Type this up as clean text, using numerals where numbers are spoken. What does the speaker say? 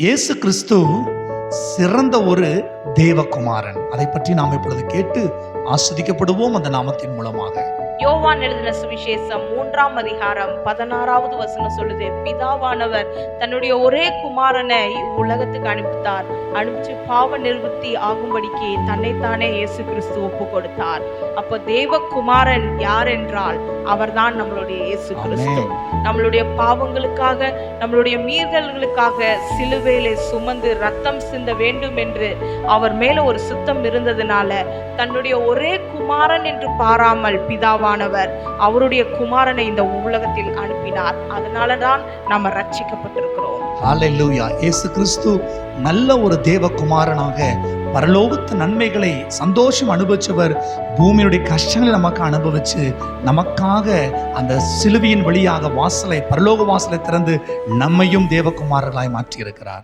இயேசு கிறிஸ்து சிறந்த ஒரு தேவகுமாரன். அதை பற்றி நாம் இப்பொழுது கேட்டு ஆஸ்வதிக்கப்படுவோம் அந்த நாமத்தின் மூலமாக. யோவான் எழுதின சுவிசேஷம் 3ஆம் அதிகாரம் 16வது வசனம் சொல்லுது, பிதாவானவர் தன்னுடைய ஒரே குமாரனை உலகத்துக்கு அனுப்பித்தார். அனுப்பிச்சு பாவ நிவர்த்தி ஆகும்படிக்கு தன்னைத்தானே இயேசு கிறிஸ்து ஒப்பு கொடுத்தார். அப்ப தேவ குமாரன் யார் என்றால் அவர்தான் நம்மளுடைய இயேசு கிறிஸ்து. நம்மளுடைய பாவங்களுக்காக, நம்மளுடைய மீறல்களுக்காக சிலுவையிலே சுமந்து ரத்தம் சிந்த வேண்டும் என்று அவர் மேல ஒரு சுத்தம் இருந்ததுனால தன்னுடைய ஒரே குமாரன் என்று பாராமல் பிதாவானவர் அவருடைய குமாரனை இந்த உலகத்தில் அனுப்பினார். அதனாலதான் நாம ரட்சிக்கப்பட்டிருக்கிறோம். ஹல்லேலூயா. இயேசு கிறிஸ்து நல்ல ஒரு தேவகுமாரனாக பரலோகத்து நன்மைகளை சந்தோஷம் அனுபவிச்சவர். பூமியுடைய கஷ்டங்களை நமக்கு அனுபவிச்சு நமக்காக அந்த சிலுவையின் வழியாக வாசலை, பரலோக வாசலை திறந்து நம்மையும் தேவகுமாரர்களாய் மாற்றி இருக்கிறார்.